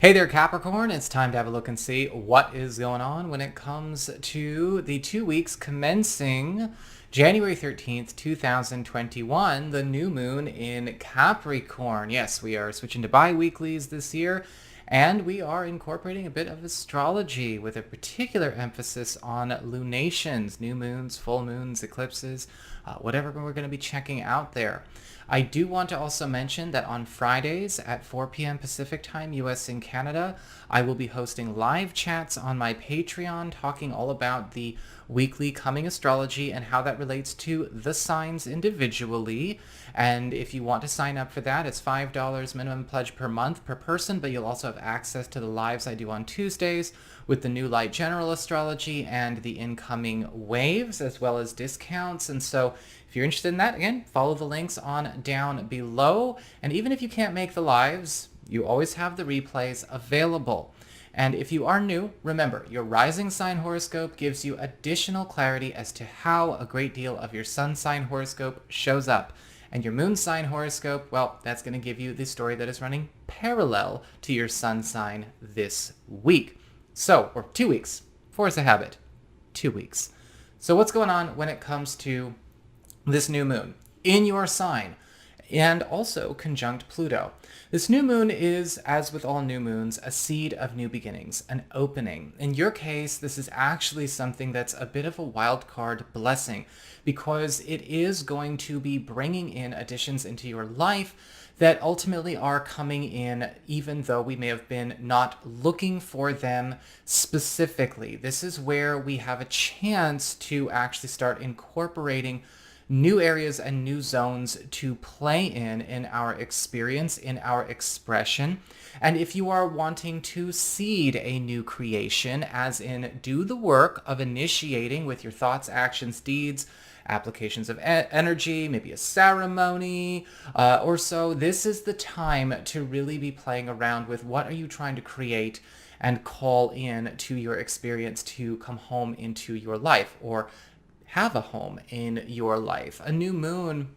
Hey there, Capricorn. It's time to have a look and see what is going on when it comes to the 2 weeks commencing January 13th, 2021, the new moon in Capricorn. Yes, we are switching to bi-weeklies this year, and we are incorporating a bit of astrology with a particular emphasis on lunations, new moons, full moons, eclipses, whatever we're going to be checking out there. I do want to also mention that on Fridays at 4 p.m. Pacific Time, US and Canada, I will be hosting live chats on my Patreon talking all about the weekly coming astrology and how that relates to the signs individually. And if you want to sign up for that, it's $5 minimum pledge per month per person, but you'll also have access to the lives I do on Tuesdays with the new light general astrology and the incoming waves, as well as discounts. And so if you're interested in that, again, follow the links on down below. And even if you can't make the lives, you always have the replays available. And if you are new, remember, your rising sign horoscope gives you additional clarity as to how a great deal of your sun sign horoscope shows up. And your moon sign horoscope, well, that's going to give you the story that is running parallel to your sun sign this week. So, or 2 weeks. Force a habit. 2 weeks. So what's going on when it comes to this new moon in your sign and also conjunct Pluto? This new moon is, as with all new moons, a seed of new beginnings, an opening. In your case, this is actually something that's a bit of a wild card blessing because it is going to be bringing in additions into your life that ultimately are coming in even though we may have been not looking for them specifically. This is where we have a chance to actually start incorporating new areas and new zones to play in our experience, in our expression. And if you are wanting to seed a new creation, as in do the work of initiating with your thoughts, actions, deeds, applications of energy, maybe a ceremony or so, this is the time to really be playing around with what are you trying to create and call in to your experience to come home into your life or have a home in your life. A new moon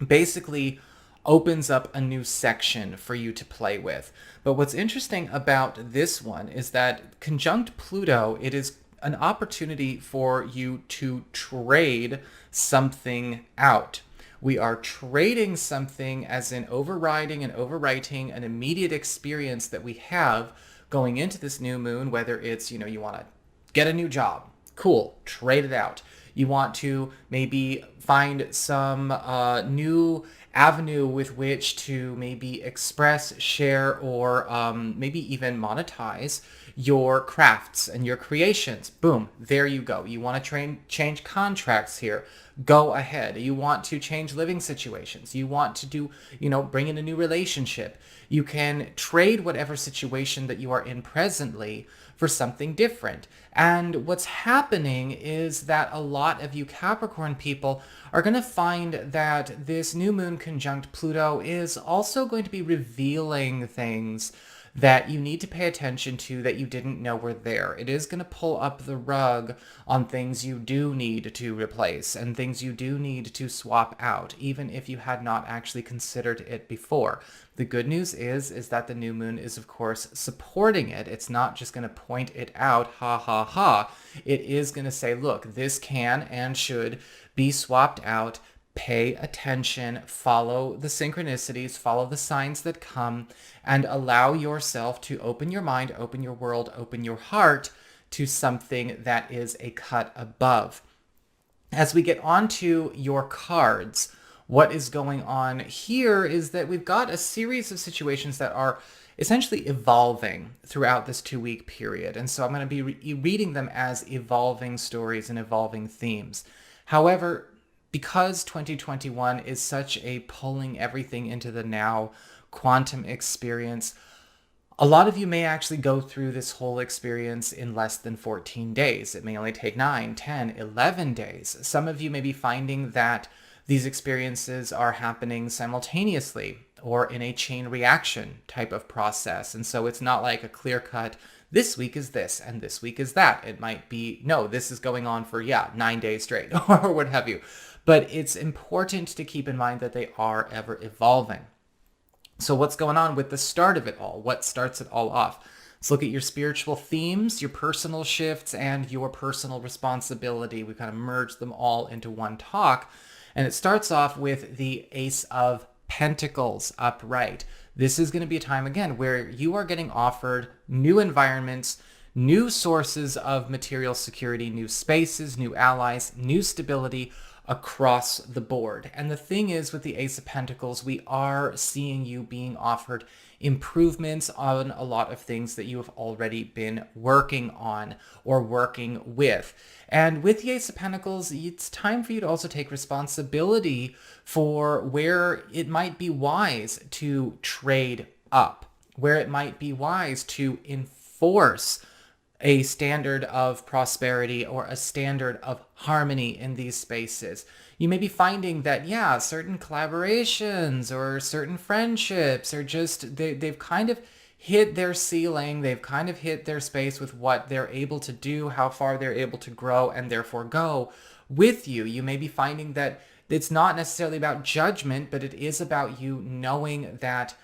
basically opens up a new section for you to play with. But what's interesting about this one is that conjunct Pluto, it is an opportunity for you to trade something out. We are trading something as in overriding and overwriting an immediate experience that we have going into this new moon, whether it's, you want to get a new job. Cool, trade it out. You want to maybe find some new avenue with which to maybe express, share, or maybe even monetize your crafts and your creations. Boom, there you go. You want to change contracts here. Go ahead. You want to change living situations. You want to do, bring in a new relationship. You can trade whatever situation that you are in presently for something different. And what's happening is that a lot of you Capricorn people are going to find that this new moon conjunct Pluto is also going to be revealing things that you need to pay attention to that you didn't know were there. It is going to pull up the rug on things you do need to replace and things you do need to swap out, even if you had not actually considered it before. The good news is that the new moon is, of course, supporting it. It's not just going to point it out, ha, ha, ha. It is going to say, look, this can and should be swapped out. Pay attention, follow the synchronicities, follow the signs that come, and allow yourself to open your mind, open your world, open your heart to something that is a cut above. As we get onto your cards, what is going on here is that we've got a series of situations that are essentially evolving throughout this 2-week period. And so I'm going to be reading them as evolving stories and evolving themes. However, because 2021 is such a pulling everything into the now quantum experience, a lot of you may actually go through this whole experience in less than 14 days. It may only take 9, 10, 11 days. Some of you may be finding that these experiences are happening simultaneously or in a chain reaction type of process. And so it's not like a clear cut, this week is this and this week is that. It might be, no, this is going on for, 9 days straight or what have you. But it's important to keep in mind that they are ever evolving. So what's going on with the start of it all? What starts it all off? Let's look at your spiritual themes, your personal shifts, and your personal responsibility. We kind of merge them all into one talk. And it starts off with the Ace of Pentacles upright. This is going to be a time, again, where you are getting offered new environments, new sources of material security, new spaces, new allies, new stability across the board. And the thing is, with the Ace of Pentacles, we are seeing you being offered improvements on a lot of things that you have already been working on or working with. And with the Ace of Pentacles, it's time for you to also take responsibility for where it might be wise to trade up, where it might be wise to enforce a standard of prosperity or a standard of harmony in these spaces. You may be finding that, yeah, certain collaborations or certain friendships are just, they've kind of hit their ceiling. They've kind of hit their space with what they're able to do, how far they're able to grow and therefore go with you. You may be finding that it's not necessarily about judgment, but it is about you knowing that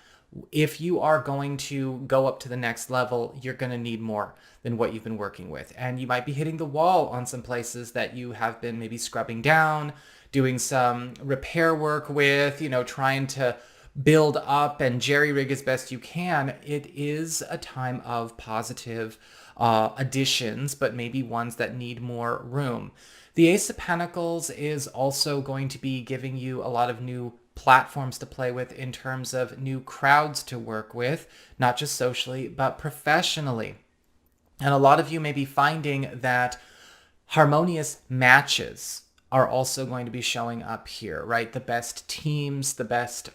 if you are going to go up to the next level, you're going to need more than what you've been working with. And you might be hitting the wall on some places that you have been maybe scrubbing down, doing some repair work with, trying to build up and jerry-rig as best you can. It is a time of positive additions, but maybe ones that need more room. The Ace of Pentacles is also going to be giving you a lot of new platforms to play with in terms of new crowds to work with, not just socially, but professionally. And a lot of you may be finding that harmonious matches are also going to be showing up here, right? The best teams, the best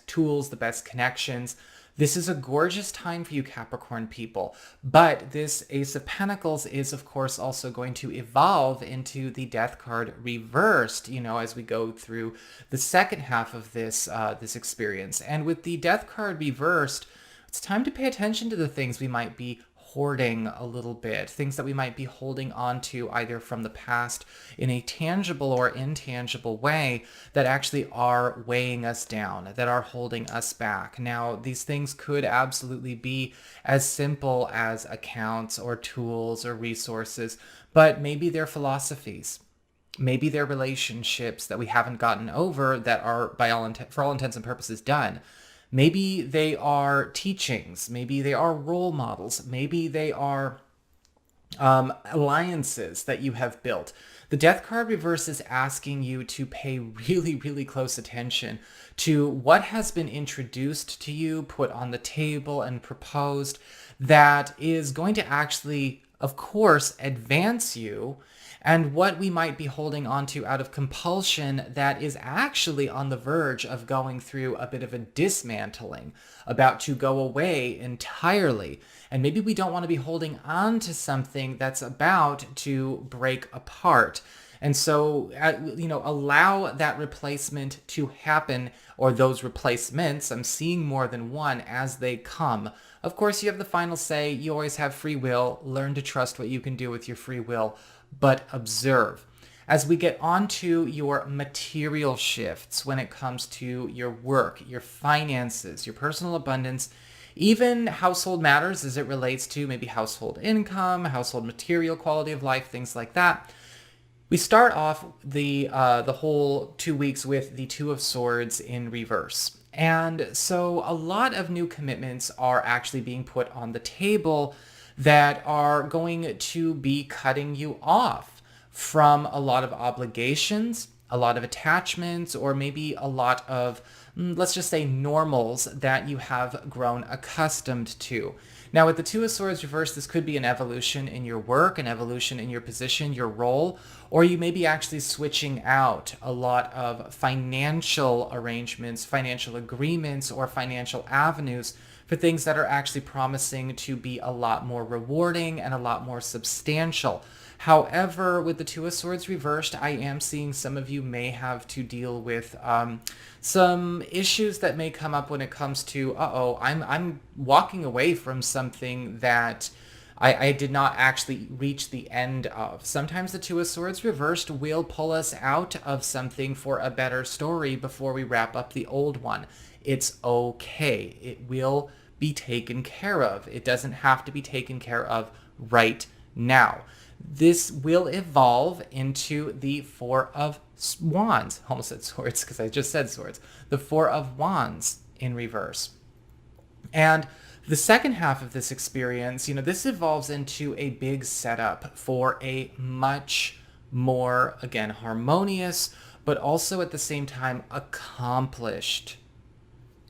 tools, the best connections. This is a gorgeous time for you Capricorn people, but this Ace of Pentacles is, of course, also going to evolve into the Death card reversed, as we go through the second half of this experience. And with the Death card reversed, it's time to pay attention to the things we might be hoarding a little bit, things that we might be holding on to either from the past in a tangible or intangible way that actually are weighing us down, that are holding us back. Now, these things could absolutely be as simple as accounts or tools or resources, but maybe they're philosophies. Maybe they're relationships that we haven't gotten over that are, for all intents and purposes, done. Maybe they are teachings. Maybe they are role models. Maybe they are alliances that you have built. The Death card reverse is asking you to pay really, really close attention to what has been introduced to you, put on the table, and proposed that is going to actually, of course, advance you, and what we might be holding on to out of compulsion that is actually on the verge of going through a bit of a dismantling, about to go away entirely. And maybe we don't want to be holding on to something that's about to break apart. And so, allow that replacement to happen, or those replacements. I'm seeing more than one as they come. Of course, you have the final say. You always have free will. Learn to trust what you can do with your free will, but observe. As we get on to your material shifts when it comes to your work, your finances, your personal abundance, even household matters as it relates to maybe household income, household material quality of life, things like that. We start off the whole 2 weeks with the Two of Swords in reverse. And so a lot of new commitments are actually being put on the table that are going to be cutting you off from a lot of obligations, a lot of attachments, or maybe a lot of, let's just say, normals that you have grown accustomed to. Now, with the Two of Swords reversed, this could be an evolution in your work, an evolution in your position, your role, or you may be actually switching out a lot of financial arrangements, financial agreements, or financial avenues for things that are actually promising to be a lot more rewarding and a lot more substantial. However, with the Two of Swords reversed, I am seeing some of you may have to deal with some issues that may come up when it comes to, I'm walking away from something that I did not actually reach the end of. Sometimes the Two of Swords reversed will pull us out of something for a better story before we wrap up the old one. It's okay. It will be taken care of. It doesn't have to be taken care of right now. This will evolve into the Four of Wands. I almost said swords because I just said swords. The Four of Wands in reverse. And the second half of this experience, this evolves into a big setup for a much more, again, harmonious, but also at the same time accomplished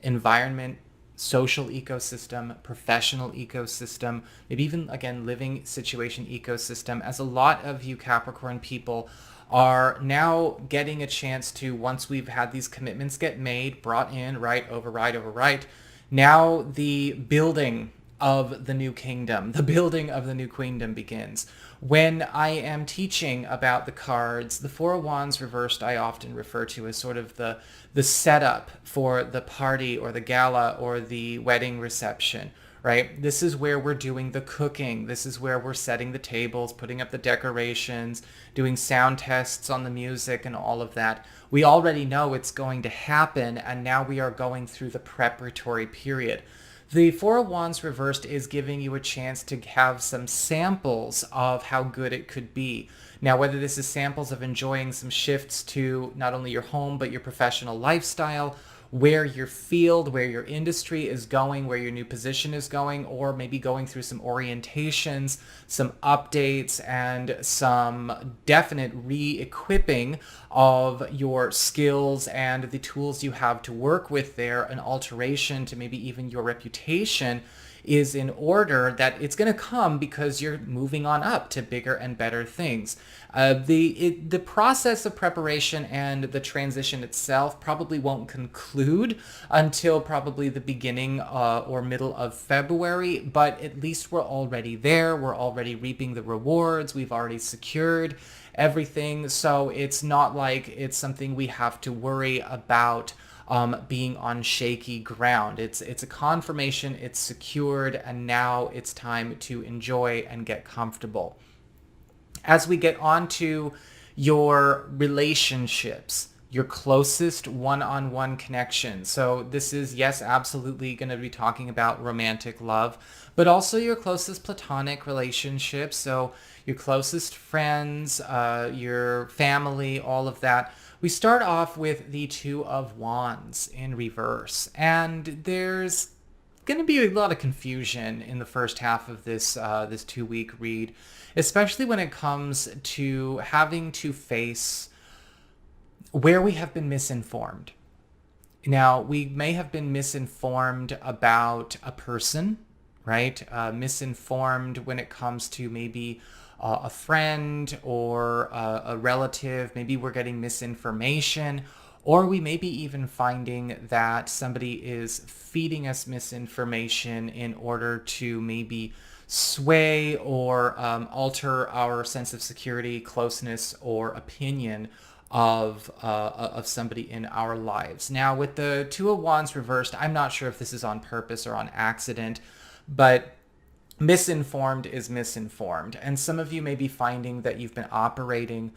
environment, social ecosystem, professional ecosystem, maybe even, again, living situation ecosystem, as a lot of you Capricorn people are now getting a chance to, once we've had these commitments get made, brought in, right, override, now the building of the new kingdom, the building of the new queendom begins. When I am teaching about the cards, the Four of Wands reversed I often refer to as sort of the setup for the party or the gala or the wedding reception, right? This is where we're doing the cooking. This is where we're setting the tables, putting up the decorations, doing sound tests on the music and all of that. We already know it's going to happen, and now we are going through the preparatory period. The Four of Wands reversed is giving you a chance to have some samples of how good it could be. Now, whether this is samples of enjoying some shifts to not only your home, but your professional lifestyle, where your field, where your industry is going, where your new position is going, or maybe going through some orientations, some updates, and some definite re-equipping of your skills and the tools you have to work with there, an alteration to maybe even your reputation is in order, that it's going to come because you're moving on up to bigger and better things. The process of preparation and the transition itself probably won't conclude until probably the beginning or middle of February, but at least we're already there. We're already reaping the rewards. We've already secured everything. So it's not like it's something we have to worry about being on shaky ground. It's a confirmation, it's secured, and now it's time to enjoy and get comfortable. As we get on to your relationships, your closest one-on-one connection. So this is, yes, absolutely going to be talking about romantic love, but also your closest platonic relationships. So your closest friends, your family, all of that. We start off with the Two of Wands in reverse, and there's going to be a lot of confusion in the first half of this 2-week read, especially when it comes to having to face where we have been misinformed. Now, we may have been misinformed about a person, right? Misinformed when it comes to maybe a friend or a relative. Maybe we're getting misinformation, or we may be even finding that somebody is feeding us misinformation in order to maybe sway or alter our sense of security, closeness, or opinion of somebody in our lives. Now, with the Two of Wands reversed, I'm not sure if this is on purpose or on accident, but misinformed is misinformed, and some of you may be finding that you've been operating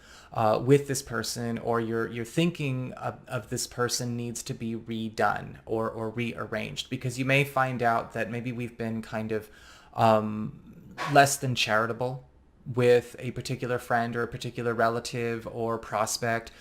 with this person, or you're thinking of this person needs to be redone or rearranged, because you may find out that maybe we've been kind of less than charitable with a particular friend or a particular relative or prospect.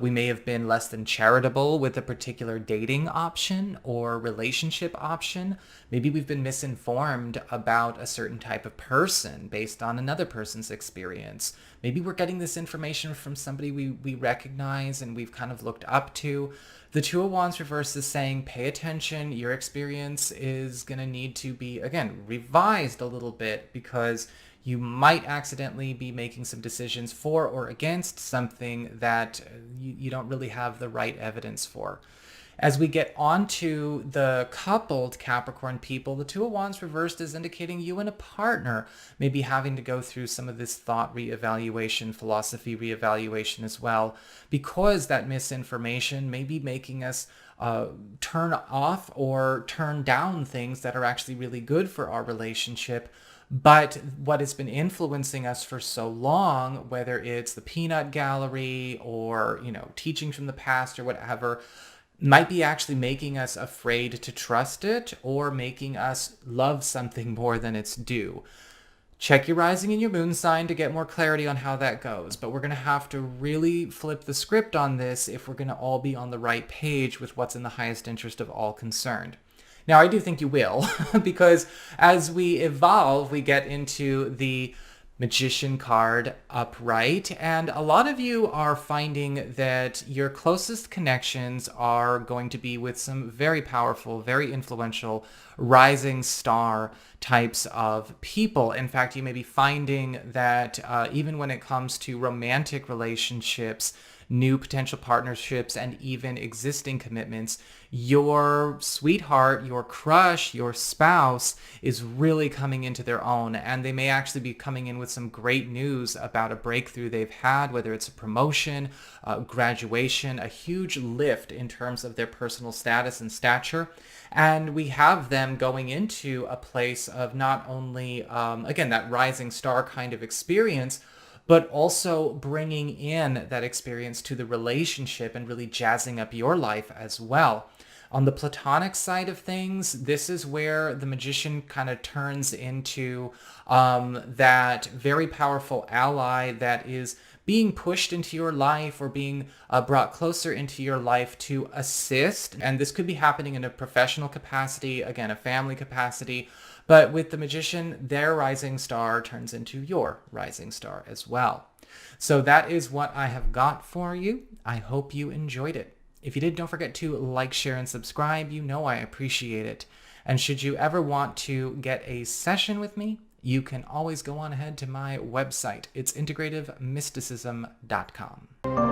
We may have been less than charitable with a particular dating option or relationship option. Maybe we've been misinformed about a certain type of person based on another person's experience. Maybe we're getting this information from somebody we recognize and we've kind of looked up to. The Two of Wands reverse is saying, pay attention. Your experience is going to need to be, again, revised a little bit, because you might accidentally be making some decisions for or against something that you don't really have the right evidence for. As we get on to the coupled Capricorn people, the Two of Wands reversed is indicating you and a partner may be having to go through some of this thought reevaluation, philosophy reevaluation as well, because that misinformation may be making us turn off or turn down things that are actually really good for our relationship, But what has been influencing us for so long, whether it's the peanut gallery or, teaching from the past or whatever, might be actually making us afraid to trust it or making us love something more than it's due. Check your rising and your moon sign to get more clarity on how that goes. But we're going to have to really flip the script on this if we're going to all be on the right page with what's in the highest interest of all concerned. Now, I do think you will, because as we evolve, we get into the Magician card upright, and a lot of you are finding that your closest connections are going to be with some very powerful, very influential rising star types of people. In fact, you may be finding that even when it comes to romantic relationships, new potential partnerships, and even existing commitments, your sweetheart, your crush, your spouse is really coming into their own, and they may actually be coming in with some great news about a breakthrough they've had, whether it's a promotion, graduation, a huge lift in terms of their personal status and stature. And we have them going into a place of not only, again, that rising star kind of experience, but also bringing in that experience to the relationship and really jazzing up your life as well. On the platonic side of things, this is where the Magician kind of turns into that very powerful ally that is being pushed into your life or being brought closer into your life to assist. And this could be happening in a professional capacity, again, a family capacity. But with the Magician, their rising star turns into your rising star as well. So that is what I have got for you. I hope you enjoyed it. If you did, don't forget to like, share, and subscribe. You know I appreciate it. And should you ever want to get a session with me, you can always go on ahead to my website. It's integrativemysticism.com.